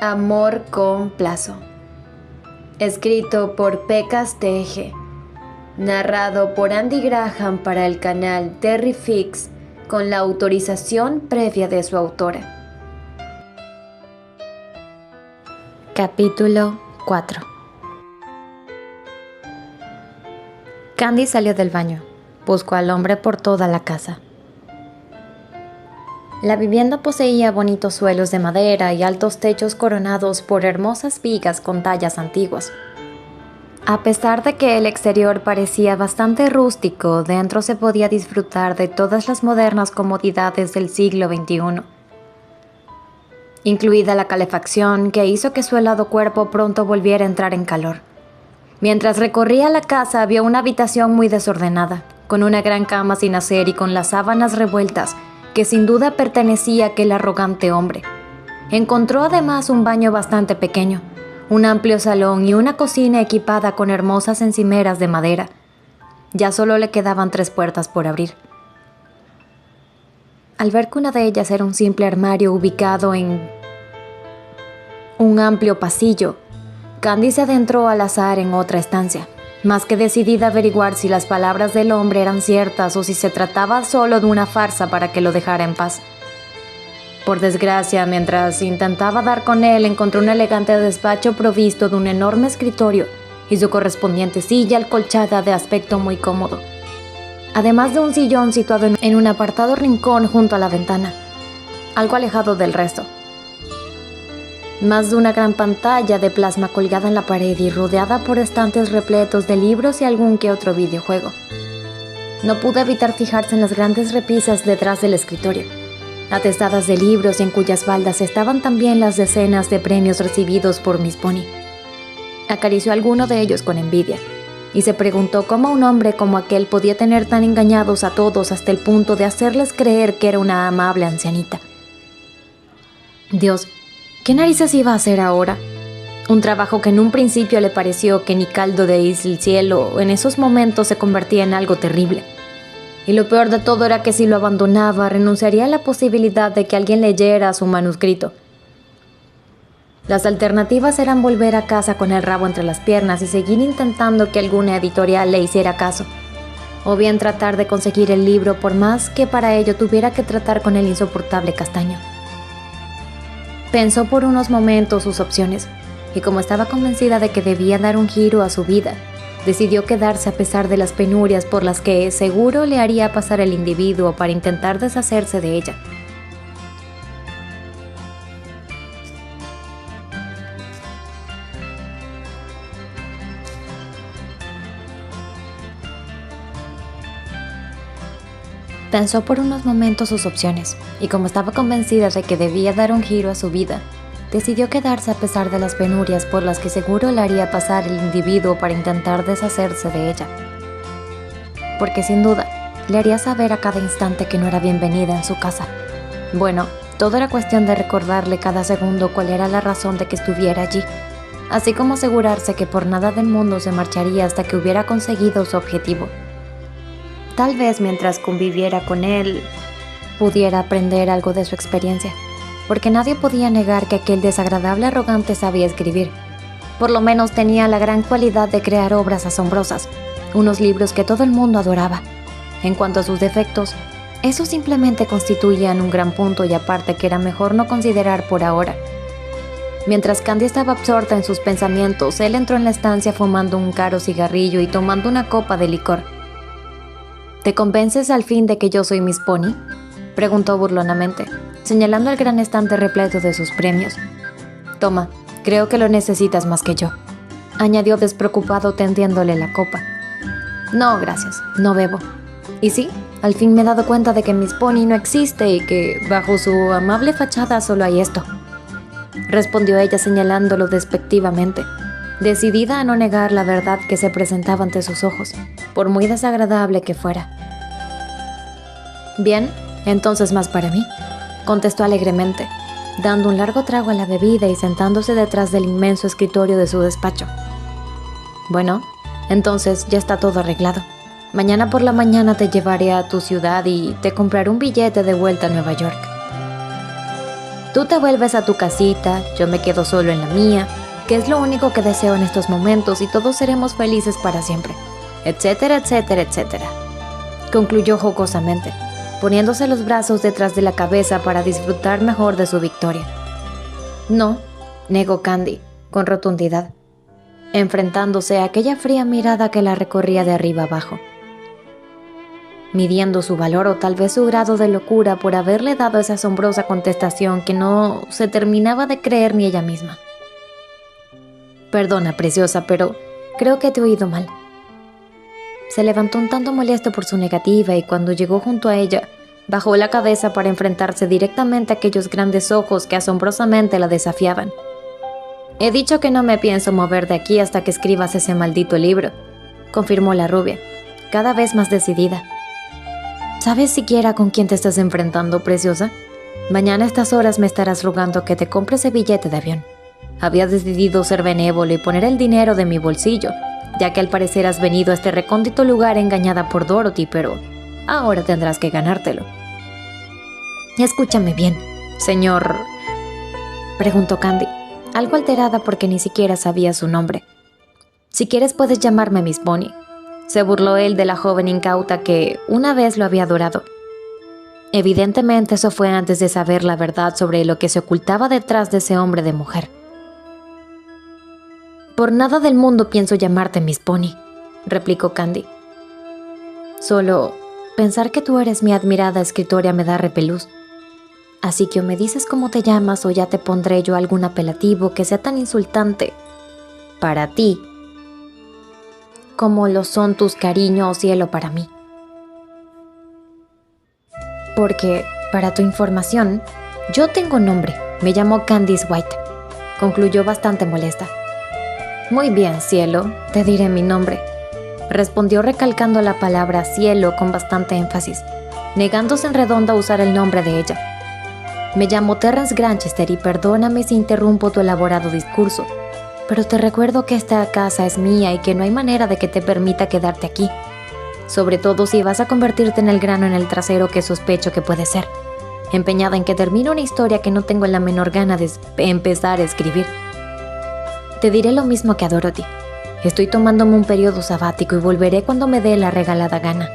Amor con plazo. Escrito por Pecas TG. Narrado por Andy Graham para el canal Terry Fix con la autorización previa de su autora. Capítulo 4. Candy salió del baño. Buscó al hombre por toda la casa. La vivienda poseía bonitos suelos de madera y altos techos coronados por hermosas vigas con tallas antiguas. A pesar de que el exterior parecía bastante rústico, dentro se podía disfrutar de todas las modernas comodidades del siglo XXI, incluida la calefacción que hizo que su helado cuerpo pronto volviera a entrar en calor. Mientras recorría la casa, vio una habitación muy desordenada, con una gran cama sin hacer y con las sábanas revueltas, que sin duda pertenecía a aquel arrogante hombre. Encontró además un baño bastante pequeño, un amplio salón y una cocina equipada con hermosas encimeras de madera. Ya solo le quedaban 3 puertas por abrir. Al ver que una de ellas era un simple armario ubicado en un amplio pasillo, Candy se adentró al azar en otra estancia, más que decidida a averiguar si las palabras del hombre eran ciertas o si se trataba solo de una farsa para que lo dejara en paz. Por desgracia, mientras intentaba dar con él, encontró un elegante despacho provisto de un enorme escritorio y su correspondiente silla acolchada de aspecto muy cómodo, además de un sillón situado en un apartado rincón junto a la ventana, algo alejado del resto. Más de una gran pantalla de plasma colgada en la pared y rodeada por estantes repletos de libros y algún que otro videojuego. No pudo evitar fijarse en las grandes repisas detrás del escritorio, atestadas de libros y en cuyas faldas estaban también las decenas de premios recibidos por Miss Pony. Acarició alguno de ellos con envidia y se preguntó cómo un hombre como aquel podía tener tan engañados a todos hasta el punto de hacerles creer que era una amable ancianita. Dios, ¿qué narices iba a hacer ahora? Un trabajo que en un principio le pareció que ni caldo del cielo en esos momentos se convertía en algo terrible. Y lo peor de todo era que si lo abandonaba, renunciaría a la posibilidad de que alguien leyera su manuscrito. Las alternativas eran volver a casa con el rabo entre las piernas y seguir intentando que alguna editorial le hiciera caso, o bien tratar de conseguir el libro por más que para ello tuviera que tratar con el insoportable Castaño. Pensó por unos momentos sus opciones, y como estaba convencida de que debía dar un giro a su vida, decidió quedarse a pesar de las penurias por las que seguro le haría pasar el individuo para intentar deshacerse de ella. Pensó por unos momentos sus opciones, y como estaba convencida de que debía dar un giro a su vida, decidió quedarse a pesar de las penurias por las que seguro le haría pasar el individuo para intentar deshacerse de ella. Porque sin duda, le haría saber a cada instante que no era bienvenida en su casa. Bueno, todo era cuestión de recordarle cada segundo cuál era la razón de que estuviera allí, así como asegurarse que por nada del mundo se marcharía hasta que hubiera conseguido su objetivo. Tal vez mientras conviviera con él, pudiera aprender algo de su experiencia, porque nadie podía negar que aquel desagradable arrogante sabía escribir. Por lo menos tenía la gran cualidad de crear obras asombrosas, unos libros que todo el mundo adoraba. En cuanto a sus defectos, esos simplemente constituían un gran punto y aparte que era mejor no considerar por ahora. Mientras Candy estaba absorta en sus pensamientos, él entró en la estancia fumando un caro cigarrillo y tomando una copa de licor. ¿Te convences al fin de que yo soy Miss Pony?, preguntó burlonamente, señalando el gran estante repleto de sus premios. Toma, creo que lo necesitas más que yo, añadió despreocupado tendiéndole la copa. No, gracias, no bebo. Y sí, al fin me he dado cuenta de que Miss Pony no existe y que bajo su amable fachada solo hay esto, respondió ella señalándolo despectivamente, decidida a no negar la verdad que se presentaba ante sus ojos, por muy desagradable que fuera. Bien, entonces más para mí, contestó alegremente, dando un largo trago a la bebida y sentándose detrás del inmenso escritorio de su despacho. Bueno, entonces ya está todo arreglado. Mañana por la mañana te llevaré a tu ciudad y te compraré un billete de vuelta a Nueva York. Tú te vuelves a tu casita, yo me quedo solo en la mía, que es lo único que deseo en estos momentos y todos seremos felices para siempre, etcétera, etcétera, etcétera. Concluyó jocosamente, poniéndose los brazos detrás de la cabeza para disfrutar mejor de su victoria. No, negó Candy, con rotundidad, enfrentándose a aquella fría mirada que la recorría de arriba abajo, midiendo su valor o tal vez su grado de locura por haberle dado esa asombrosa contestación que no se terminaba de creer ni ella misma. Perdona, preciosa, pero creo que te he oído mal. Se levantó un tanto molesto por su negativa y cuando llegó junto a ella, bajó la cabeza para enfrentarse directamente a aquellos grandes ojos que asombrosamente la desafiaban. He dicho que no me pienso mover de aquí hasta que escribas ese maldito libro, confirmó la rubia, cada vez más decidida. ¿Sabes siquiera con quién te estás enfrentando, preciosa? Mañana a estas horas me estarás rogando que te compres ese billete de avión. Había decidido ser benévolo y poner el dinero de mi bolsillo, ya que al parecer has venido a este recóndito lugar engañada por Dorothy, pero ahora tendrás que ganártelo. Escúchame bien, señor, preguntó Candy, algo alterada porque ni siquiera sabía su nombre. Si quieres puedes llamarme Miss Bonnie. Se burló él de la joven incauta que una vez lo había adorado. Evidentemente eso fue antes de saber la verdad sobre lo que se ocultaba detrás de ese hombre de mujer. Por nada del mundo pienso llamarte Miss Bonnie, replicó Candy. Solo pensar que tú eres mi admirada escritora me da repelús. Así que o me dices cómo te llamas o ya te pondré yo algún apelativo que sea tan insultante para ti como lo son tus cariño o cielo para mí. Porque, para tu información, yo tengo nombre, me llamo Candice White, concluyó bastante molesta. Muy bien, cielo, te diré mi nombre, respondió recalcando la palabra cielo con bastante énfasis, negándose en redondo a usar el nombre de ella. Me llamo Terrence Granchester y perdóname si interrumpo tu elaborado discurso, pero te recuerdo que esta casa es mía y que no hay manera de que te permita quedarte aquí, sobre todo si vas a convertirte en el grano en el trasero que sospecho que puede ser, empeñada en que termine una historia que no tengo la menor gana de empezar a escribir. Te diré lo mismo que a Dorothy. Estoy tomándome un periodo sabático y volveré cuando me dé la regalada gana.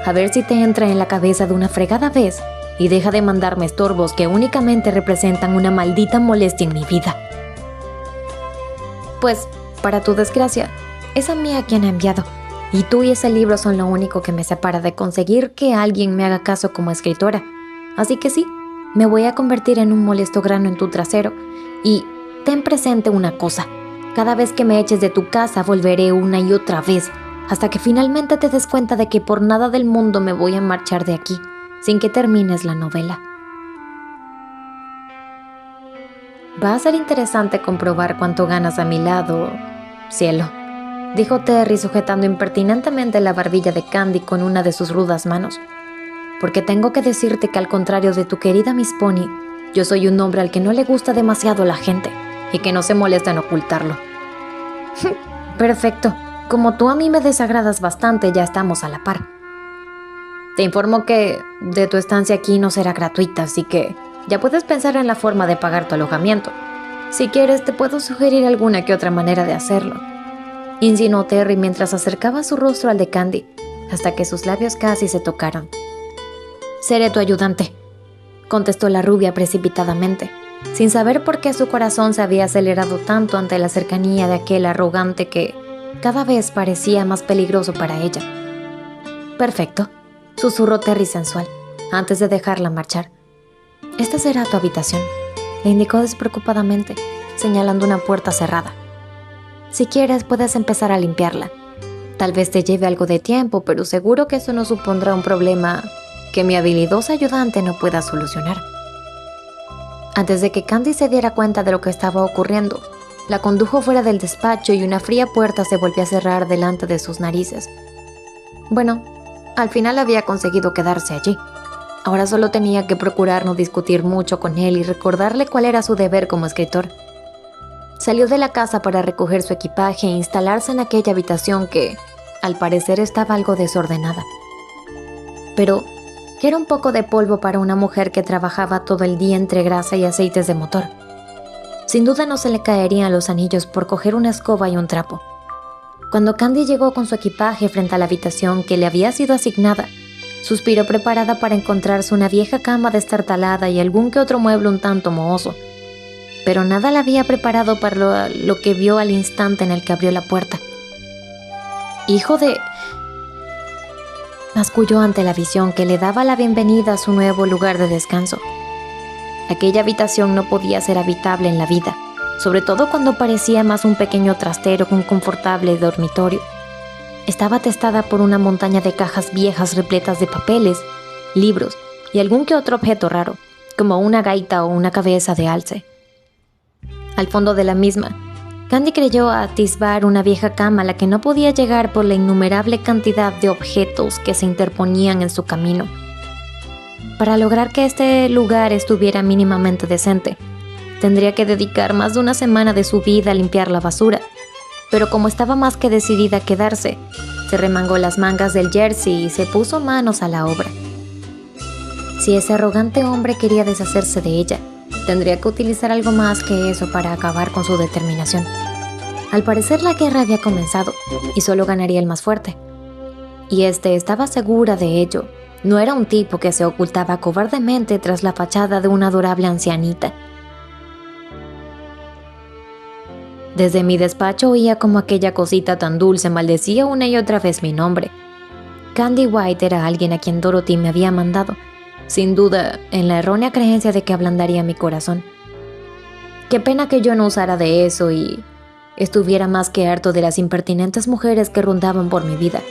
A ver si te entra en la cabeza de una fregada vez y deja de mandarme estorbos que únicamente representan una maldita molestia en mi vida. Pues, para tu desgracia, es a mí a quien ha enviado, y tú y ese libro son lo único que me separa de conseguir que alguien me haga caso como escritora. Así que sí, me voy a convertir en un molesto grano en tu trasero, y ten presente una cosa, cada vez que me eches de tu casa volveré una y otra vez, hasta que finalmente te des cuenta de que por nada del mundo me voy a marchar de aquí, sin que termines la novela. Va a ser interesante comprobar cuánto ganas a mi lado, cielo, dijo Terry sujetando impertinentemente la barbilla de Candy con una de sus rudas manos. Porque tengo que decirte que al contrario de tu querida Miss Pony, yo soy un hombre al que no le gusta demasiado la gente y que no se molesta en ocultarlo. Perfecto, como tú a mí me desagradas bastante, ya estamos a la par. Te informo que de tu estancia aquí no será gratuita, así que ya puedes pensar en la forma de pagar tu alojamiento. Si quieres, te puedo sugerir alguna que otra manera de hacerlo, insinuó Terry mientras acercaba su rostro al de Candy, hasta que sus labios casi se tocaron. Seré tu ayudante, contestó la rubia precipitadamente, sin saber por qué su corazón se había acelerado tanto ante la cercanía de aquel arrogante que cada vez parecía más peligroso para ella. Perfecto, susurró Terry sensual, antes de dejarla marchar. Esta será tu habitación, le indicó despreocupadamente, señalando una puerta cerrada. Si quieres, puedes empezar a limpiarla. Tal vez te lleve algo de tiempo, pero seguro que eso no supondrá un problema que mi habilidosa ayudante no pueda solucionar. Antes de que Candy se diera cuenta de lo que estaba ocurriendo, la condujo fuera del despacho y una fría puerta se volvió a cerrar delante de sus narices. Bueno, al final había conseguido quedarse allí. Ahora solo tenía que procurar no discutir mucho con él y recordarle cuál era su deber como escritor. Salió de la casa para recoger su equipaje e instalarse en aquella habitación que, al parecer, estaba algo desordenada. Pero que era un poco de polvo para una mujer que trabajaba todo el día entre grasa y aceites de motor. Sin duda no se le caerían los anillos por coger una escoba y un trapo. Cuando Candy llegó con su equipaje frente a la habitación que le había sido asignada, suspiró preparada para encontrarse una vieja cama destartalada y algún que otro mueble un tanto mohoso. Pero nada la había preparado para lo que vio al instante en el que abrió la puerta. «Hijo de...», masculló ante la visión que le daba la bienvenida a su nuevo lugar de descanso. Aquella habitación no podía ser habitable en la vida, sobre todo cuando parecía más un pequeño trastero que un confortable dormitorio. Estaba atestada por una montaña de cajas viejas repletas de papeles, libros y algún que otro objeto raro, como una gaita o una cabeza de alce. Al fondo de la misma, Candy creyó atisbar una vieja cama a la que no podía llegar por la innumerable cantidad de objetos que se interponían en su camino. Para lograr que este lugar estuviera mínimamente decente, tendría que dedicar más de una semana de su vida a limpiar la basura, pero como estaba más que decidida a quedarse, se remangó las mangas del jersey y se puso manos a la obra. Si ese arrogante hombre quería deshacerse de ella, tendría que utilizar algo más que eso para acabar con su determinación. Al parecer la guerra había comenzado y solo ganaría el más fuerte. Y estaba segura de ello. No era un tipo que se ocultaba cobardemente tras la fachada de una adorable ancianita. Desde mi despacho oía como aquella cosita tan dulce maldecía una y otra vez mi nombre. Candy White era alguien a quien Dorothy me había mandado, sin duda, en la errónea creencia de que ablandaría mi corazón. Qué pena que yo no usara de eso y estuviera más que harto de las impertinentes mujeres que rondaban por mi vida,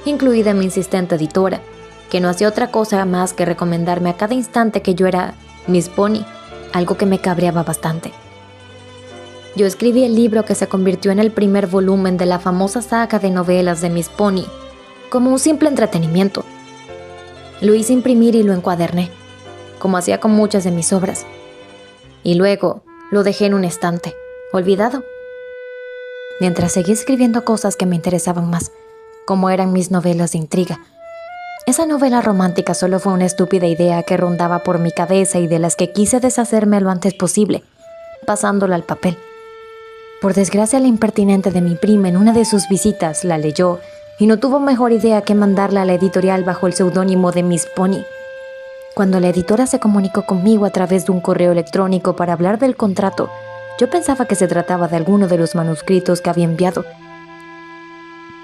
incluida mi insistente editora, que no hacía otra cosa más que recomendarme a cada instante que yo era Miss Pony, algo que me cabreaba bastante. Yo escribí el libro que se convirtió en el primer volumen de la famosa saga de novelas de Miss Pony, como un simple entretenimiento. Lo hice imprimir y lo encuaderné, como hacía con muchas de mis obras. Y luego lo dejé en un estante, olvidado. Mientras seguí escribiendo cosas que me interesaban más, como eran mis novelas de intriga. Esa novela romántica solo fue una estúpida idea que rondaba por mi cabeza y de las que quise deshacerme lo antes posible, pasándola al papel. Por desgracia, la impertinente de mi prima en una de sus visitas la leyó y no tuvo mejor idea que mandarla a la editorial bajo el seudónimo de Miss Pony. Cuando la editora se comunicó conmigo a través de un correo electrónico para hablar del contrato, yo pensaba que se trataba de alguno de los manuscritos que había enviado.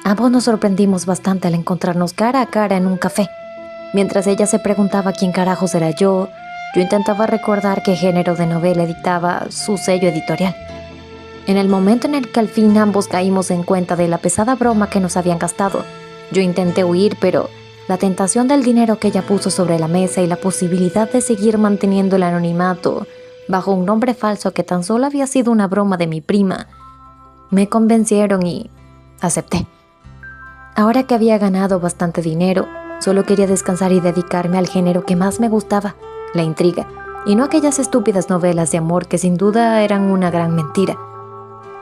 Ambos nos sorprendimos bastante al encontrarnos cara a cara en un café. Mientras ella se preguntaba quién carajos era yo intentaba recordar qué género de novela dictaba su sello editorial. En el momento en el que al fin ambos caímos en cuenta de la pesada broma que nos habían gastado, yo intenté huir, pero la tentación del dinero que ella puso sobre la mesa y la posibilidad de seguir manteniendo el anonimato bajo un nombre falso que tan solo había sido una broma de mi prima, me convencieron y acepté. Ahora que había ganado bastante dinero, solo quería descansar y dedicarme al género que más me gustaba, la intriga, y no aquellas estúpidas novelas de amor que sin duda eran una gran mentira.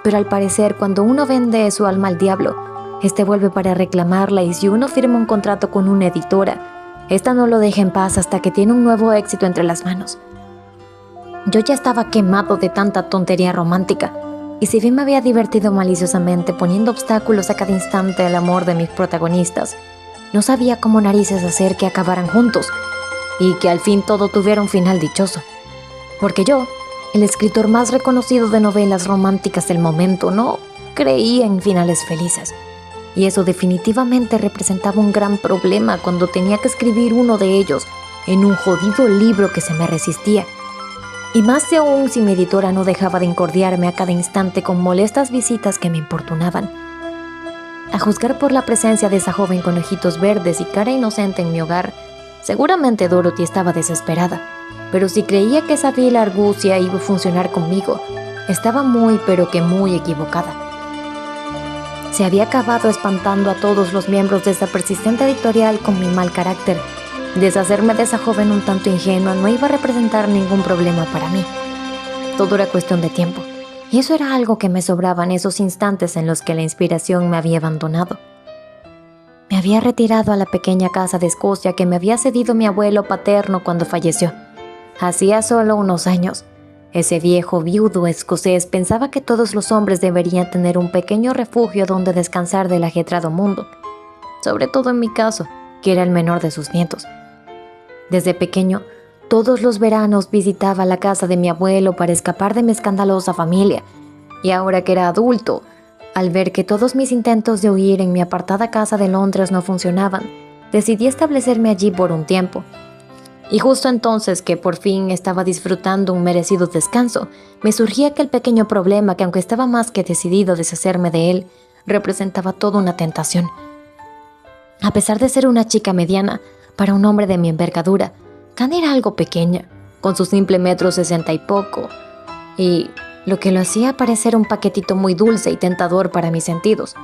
Pero al parecer, cuando uno vende su alma al diablo, este vuelve para reclamarla, y si uno firma un contrato con una editora, esta no lo deja en paz hasta que tiene un nuevo éxito entre las manos. Yo ya estaba quemado de tanta tontería romántica, y si bien me había divertido maliciosamente poniendo obstáculos a cada instante al amor de mis protagonistas, no sabía cómo narices hacer que acabaran juntos, y que al fin todo tuviera un final dichoso. Porque yo, el escritor más reconocido de novelas románticas del momento, no creía en finales felices. Y eso definitivamente representaba un gran problema cuando tenía que escribir uno de ellos en un jodido libro que se me resistía. Y más aún si mi editora no dejaba de incordiarme a cada instante con molestas visitas que me importunaban. A juzgar por la presencia de esa joven con ojitos verdes y cara inocente en mi hogar, seguramente Dorothy estaba desesperada, pero si creía que esa vil argucia iba a funcionar conmigo, estaba muy pero que muy equivocada. Se había acabado espantando a todos los miembros de esa persistente editorial con mi mal carácter. Deshacerme de esa joven un tanto ingenua no iba a representar ningún problema para mí. Todo era cuestión de tiempo, y eso era algo que me sobraba en esos instantes en los que la inspiración me había abandonado. Me había retirado a la pequeña casa de Escocia que me había cedido mi abuelo paterno cuando falleció. Hacía solo unos años. Ese viejo viudo escocés pensaba que todos los hombres deberían tener un pequeño refugio donde descansar del ajetrado mundo, sobre todo en mi caso, que era el menor de sus nietos. Desde pequeño, todos los veranos visitaba la casa de mi abuelo para escapar de mi escandalosa familia, y ahora que era adulto, al ver que todos mis intentos de huir en mi apartada casa de Londres no funcionaban, decidí establecerme allí por un tiempo. Y justo entonces que por fin estaba disfrutando un merecido descanso, me surgía aquel pequeño problema que, aunque estaba más que decidido a deshacerme de él, representaba toda una tentación. A pesar de ser una chica mediana, para un hombre de mi envergadura, Candy era algo pequeña, con su simple 1,60 y poco, y lo que lo hacía parecer un paquetito muy dulce y tentador para mis sentidos.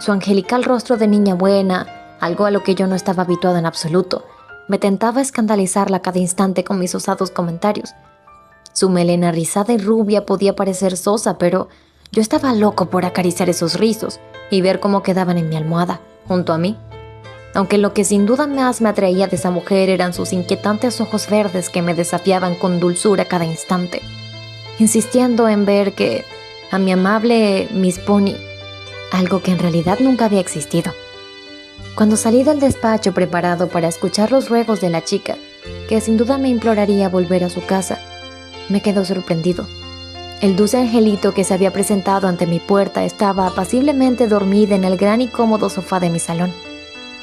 Su angelical rostro de niña buena, algo a lo que yo no estaba habituada en absoluto, me tentaba escandalizarla a cada instante con mis osados comentarios. Su melena rizada y rubia podía parecer sosa, pero yo estaba loco por acariciar esos rizos y ver cómo quedaban en mi almohada, junto a mí. Aunque lo que sin duda más me atraía de esa mujer eran sus inquietantes ojos verdes que me desafiaban con dulzura cada instante, insistiendo en ver que a mi amable Miss Pony, algo que en realidad nunca había existido. Cuando salí del despacho preparado para escuchar los ruegos de la chica, que sin duda me imploraría volver a su casa, me quedó sorprendido. El dulce angelito que se había presentado ante mi puerta estaba apaciblemente dormida en el gran y cómodo sofá de mi salón,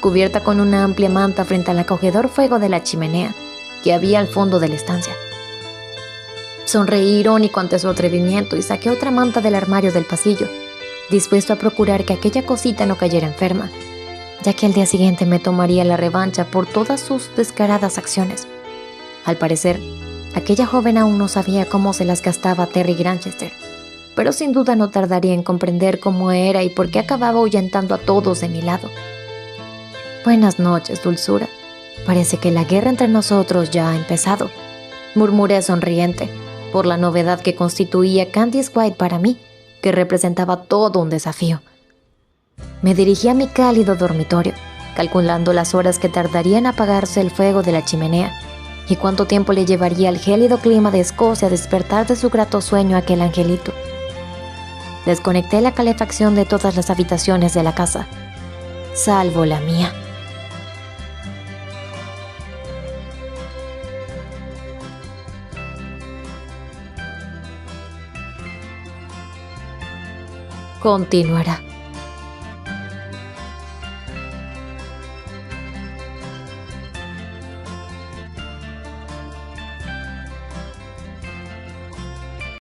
cubierta con una amplia manta frente al acogedor fuego de la chimenea que había al fondo de la estancia. Sonreí irónico ante su atrevimiento y saqué otra manta del armario del pasillo, dispuesto a procurar que aquella cosita no cayera enferma, ya que al día siguiente me tomaría la revancha por todas sus descaradas acciones. Al parecer, aquella joven aún no sabía cómo se las gastaba Terry Granchester, pero sin duda no tardaría en comprender cómo era y por qué acababa ahuyentando a todos de mi lado. «Buenas noches, dulzura. Parece que la guerra entre nosotros ya ha empezado», murmuré sonriente, por la novedad que constituía Candice White para mí, que representaba todo un desafío. Me dirigí a mi cálido dormitorio, calculando las horas que tardaría en apagarse el fuego de la chimenea y cuánto tiempo le llevaría al gélido clima de Escocia a despertar de su grato sueño a aquel angelito. Desconecté la calefacción de todas las habitaciones de la casa, salvo la mía. Continuará.